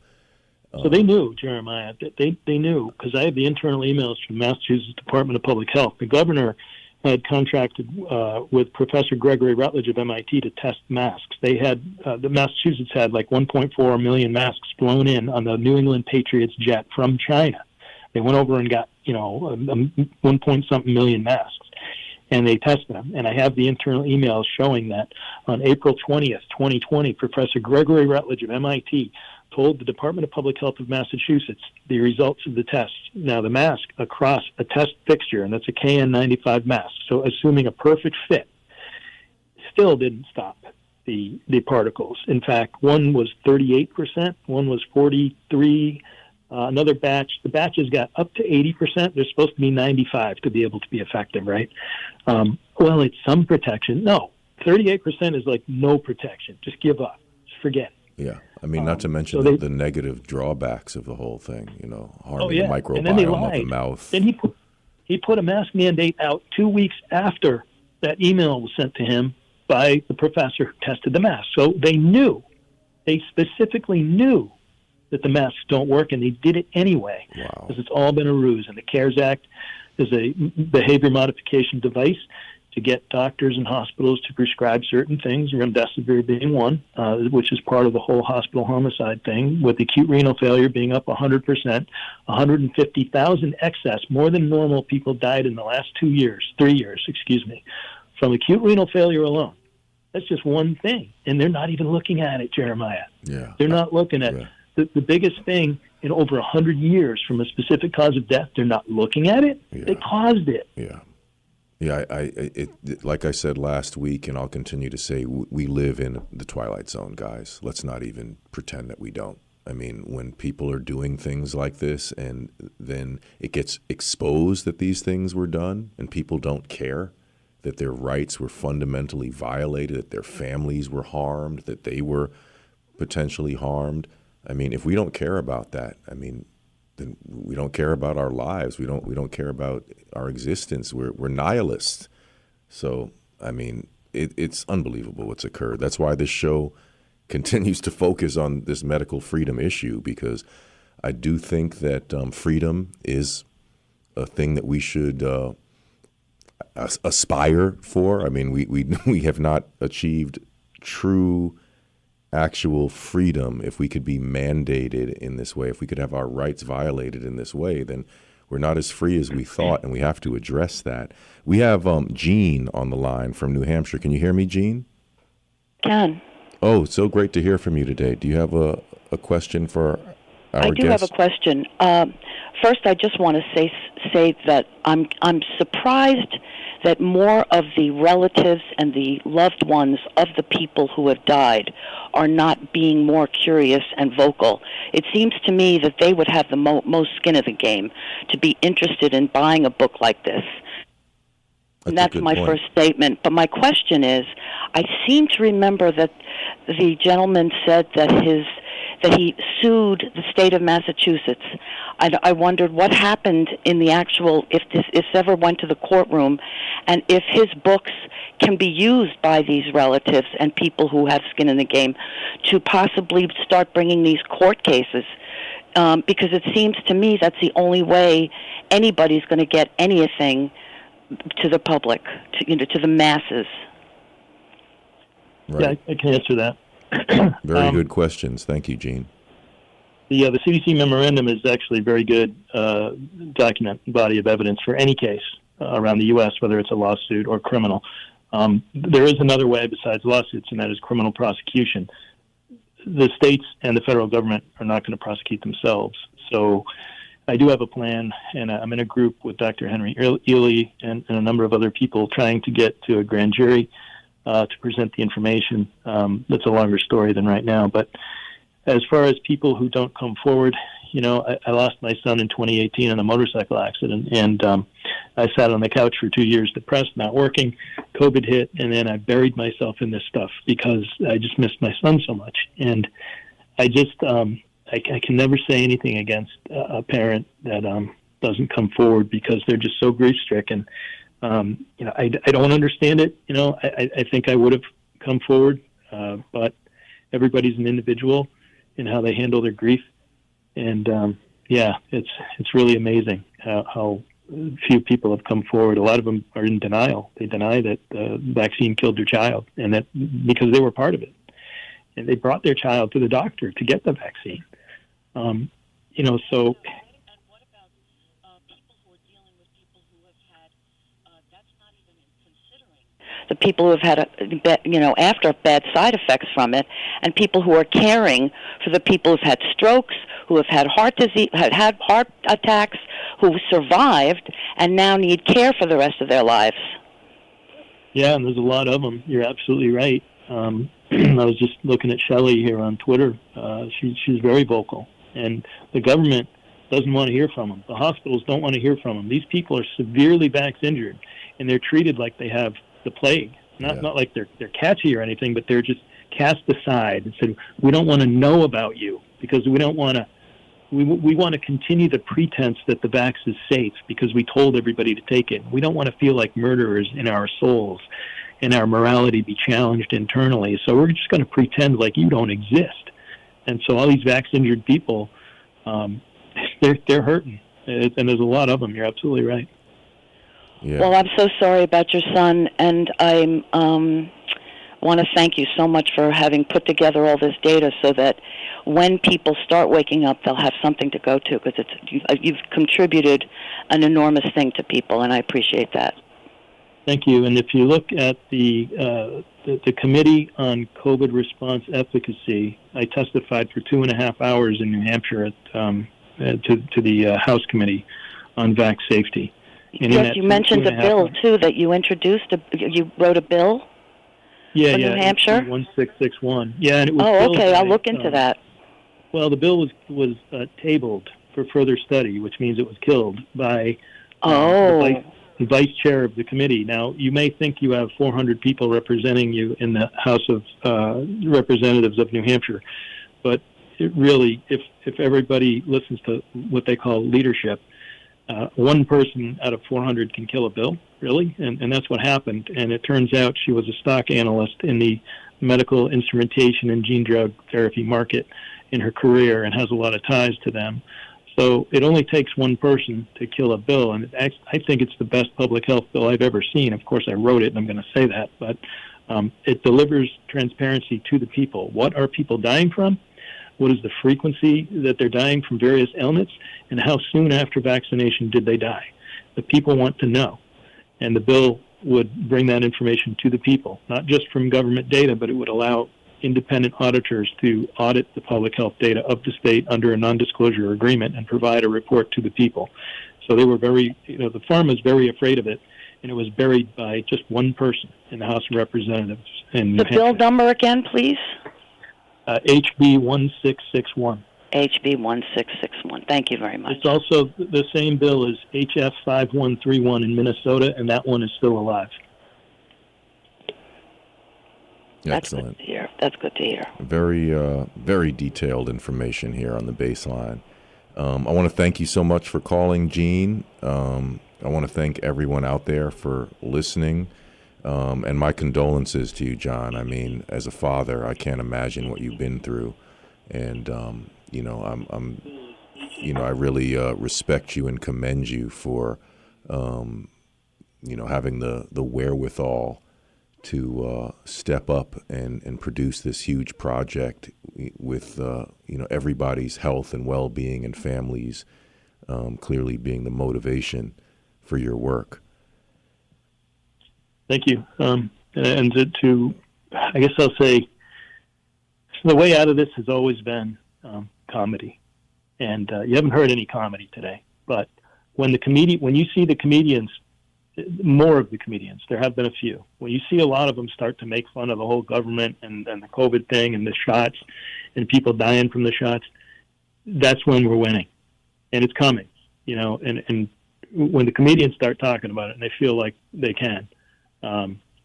So they knew, Jeremiah, they knew, because I have the internal emails from Massachusetts Department of Public Health. The governor had contracted with Professor Gregory Rutledge of MIT to test masks. They had, the Massachusetts had like 1.4 million masks flown in on the New England Patriots jet from China. They went over and got, 1 point something million masks, and they tested them. And I have the internal emails showing that on April 20th, 2020, Professor Gregory Rutledge of MIT told the Department of Public Health of Massachusetts the results of the test. Now, the mask across a test fixture, and that's a KN95 mask, so assuming a perfect fit, still didn't stop the particles. In fact, one was 38%, one was 43%. Another batch, the batches got up to 80%. They're supposed to be 95 to be able to be effective, right? Well, it's some protection. No, 38% is like no protection. Just give up. Just forget it. Yeah. I mean, not to mention the negative drawbacks of the whole thing, harming the microbiome of the mouth. Then he put a mask mandate out 2 weeks after that email was sent to him by the professor who tested the mask. So they specifically knew that the masks don't work, and they did it anyway. Wow. Because it's all been a ruse. And the CARES Act is a behavior modification device to get doctors and hospitals to prescribe certain things, remdesivir being one, which is part of the whole hospital homicide thing, with acute renal failure being up 100%, 150,000 excess, more than normal people died in the last 3 years, from acute renal failure alone. That's just one thing. And they're not even looking at it, Jeremiah. Yeah. They're not looking at the biggest thing in over 100 years from a specific cause of death. They're not looking at it. Yeah. They caused it. Yeah. Yeah, like I said last week, and I'll continue to say, we live in the twilight zone, guys. Let's not even pretend that we don't. I mean, when people are doing things like this and then it gets exposed that these things were done and people don't care, that their rights were fundamentally violated, that their families were harmed, that they were potentially harmed. I mean, if we don't care about that, then we don't care about our lives. We don't care about our existence. We're nihilists. So, it's unbelievable what's occurred. That's why this show continues to focus on this medical freedom issue, because I do think that freedom is a thing that we should aspire for. I mean, we have not achieved true actual freedom. If we could be mandated in this way, if we could have our rights violated in this way, then we're not as free as we thought, and we have to address that. We have Jean on the line from New Hampshire. Can you hear me, Jean? Can. Oh, so great to hear from you today. Do you have a question for our guest? I do have a question. First, I just want to say that I'm surprised that more of the relatives and the loved ones of the people who have died are not being more curious and vocal. It seems to me that they would have the most skin in the game to be interested in buying a book like this. And that's my first statement. But my question is, I seem to remember that the gentleman said that he sued the state of Massachusetts. I wondered what happened in the actual, if this ever went to the courtroom, and if his books can be used by these relatives and people who have skin in the game to possibly start bringing these court cases. Because it seems to me that's the only way anybody's going to get anything to the public, to the masses. Right. Yeah, I can answer that. Very good questions. Thank you, Gene. The CDC memorandum is actually a very good document, body of evidence for any case around the U.S., whether it's a lawsuit or criminal. There is another way besides lawsuits, and that is criminal prosecution. The states and the federal government are not going to prosecute themselves. So I do have a plan, and I'm in a group with Dr. Henry Ely and a number of other people trying to get to a grand jury to present the information. That's a longer story than right now. But as far as people who don't come forward, I lost my son in 2018 in a motorcycle accident, and I sat on the couch for 2 years, depressed, not working. COVID hit, and then I buried myself in this stuff because I just missed my son so much. And I just, I can never say anything against a parent that doesn't come forward because they're just so grief-stricken. I don't understand it. I think I would have come forward, but everybody's an individual in how they handle their grief. And it's really amazing how few people have come forward. A lot of them are in denial. They deny that the vaccine killed their child, and that because they were part of it, and they brought their child to the doctor to get the vaccine. So. And what about people who are dealing with people who have had? That's not even considering the people who have had after bad side effects from it, and people who are caring for the people who've had strokes, who have had heart disease, had heart attacks, who survived, and now need care for the rest of their lives. Yeah, and there's a lot of them. You're absolutely right. I was just looking at Shelley here on Twitter. She's very vocal, and the government doesn't want to hear from them. The hospitals don't want to hear from them. These people are severely vax injured, and they're treated like they have the plague. Not like they're catchy or anything, but they're just cast aside and said, we don't want to know about you because we don't want to. We want to continue the pretense that the vax is safe because we told everybody to take it. We don't want to feel like murderers in our souls and our morality be challenged internally. So we're just going to pretend like you don't exist. And so all these vax-injured people, they're hurting. And there's a lot of them. You're absolutely right. Yeah. Well, I'm so sorry about your son, and I want to thank you so much for having put together all this data so that when people start waking up, they'll have something to go to, because you've contributed an enormous thing to people, and I appreciate that. Thank you. And if you look at the Committee on COVID Response Efficacy, I testified for 2.5 hours in New Hampshire to the House Committee on Vax Safety. And yes, you mentioned the bill, too, that you introduced. You wrote a bill for New Hampshire? 1661. Yeah, and it was okay. I'll look into that. Well, the bill was tabled for further study, which means it was killed by the vice chair of the committee. Now, you may think you have 400 people representing you in the House of Representatives of New Hampshire, but it really, if everybody listens to what they call leadership, one person out of 400 can kill a bill, really, and that's what happened. And it turns out she was a stock analyst in the medical instrumentation and gene drug therapy market in her career and has a lot of ties to them. So it only takes one person to kill a bill, and I think it's the best public health bill I've ever seen. Of course, I wrote it, and I'm going to say that, but it delivers transparency to the people. What are people dying from? What is the frequency that they're dying from various ailments, and how soon after vaccination did they die? The people want to know, and the bill would bring that information to the people, not just from government data, but it would allow independent auditors to audit the public health data of the state under a non-disclosure agreement and provide a report to the people. So they were the farm was very afraid of it, and it was buried by just one person in the House of Representatives in New Hampshire. The bill number again, please? HB 1661. HB 1661. Thank you very much. It's also the same bill as HF 5131 in Minnesota, and that one is still alive. Excellent. That's good to hear. Very, very detailed information here on the Bassline. I want to thank you so much for calling, Gene. I want to thank everyone out there for listening. And my condolences to you, John. I mean, as a father, I can't imagine what you've been through. And, I really respect you and commend you for, having the wherewithal to step up and produce this huge project with, everybody's health and well-being and families clearly being the motivation for your work. Thank you. And I guess I'll say, the way out of this has always been comedy. And you haven't heard any comedy today. But when you see the comedians, more of the comedians, there have been a few. When you see a lot of them start to make fun of the whole government and the COVID thing and the shots and people dying from the shots, that's when we're winning. And it's coming, and when the comedians start talking about it and they feel like they can,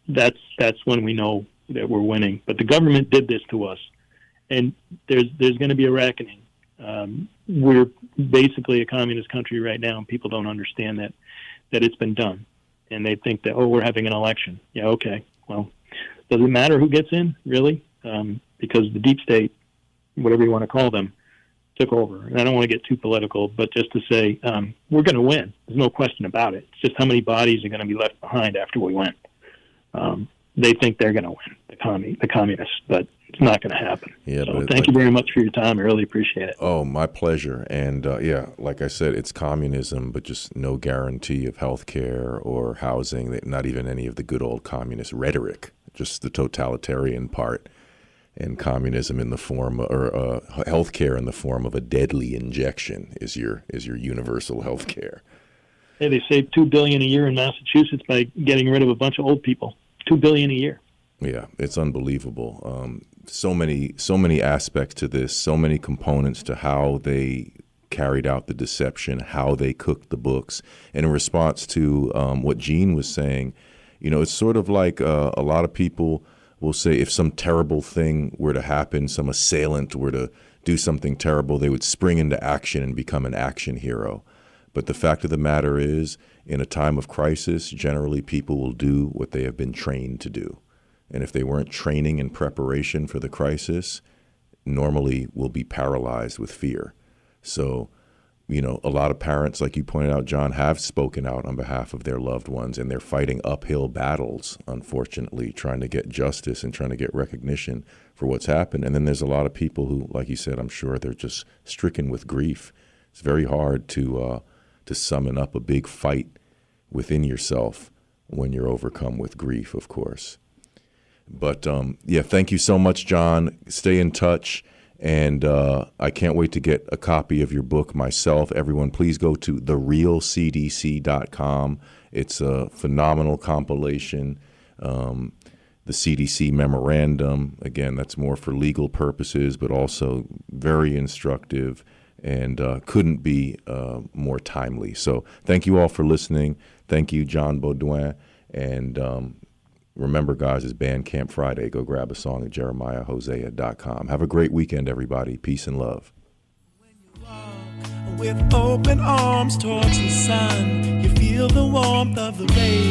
that's when we know that we're winning. But the government did this to us, and there's going to be a reckoning. We're basically a communist country right now, and people don't understand that it's been done. And they think that, we're having an election. Yeah, okay. Well, does it matter who gets in, really? Because the deep state, whatever you want to call them, took over. And I don't want to get too political, but just to say, we're going to win. There's no question about it. It's just how many bodies are going to be left behind after we win. They think they're going to win, the communists, but it's not going to happen. Yeah, so thank you very much for your time. I really appreciate it. Oh, my pleasure. And like I said, it's communism, but just no guarantee of health care or housing, not even any of the good old communist rhetoric, just the totalitarian part. And communism in the form, or healthcare in the form of a deadly injection, is your universal healthcare. Hey, they save $2 billion a year in Massachusetts by getting rid of a bunch of old people. $2 billion a year. Yeah, it's unbelievable. So many aspects to this, so many components to how they carried out the deception, how they cooked the books. And in response to what Gene was saying, it's sort of like a lot of people will say if some terrible thing were to happen, some assailant were to do something terrible, they would spring into action and become an action hero. But the fact of the matter is, in a time of crisis, generally people will do what they have been trained to do. And if they weren't training in preparation for the crisis, normally will be paralyzed with fear. So, a lot of parents, like you pointed out, John, have spoken out on behalf of their loved ones, and they're fighting uphill battles, unfortunately, trying to get justice and trying to get recognition for what's happened. And then there's a lot of people who, like you said, I'm sure they're just stricken with grief. It's very hard to summon up a big fight within yourself when you're overcome with grief, of course. But thank you so much, John. Stay in touch. And I can't wait to get a copy of your book myself. Everyone, please go to therealcdc.com. It's a phenomenal compilation. The CDC Memorandum, again, that's more for legal purposes, but also very instructive and couldn't be more timely. So thank you all for listening. Thank you, John Beaudoin. And remember, guys, it's Bandcamp Friday. Go grab a song at jeremiahhosea.com. Have a great weekend, everybody. Peace and love. With open arms towards the sun, you feel the warmth of the rays.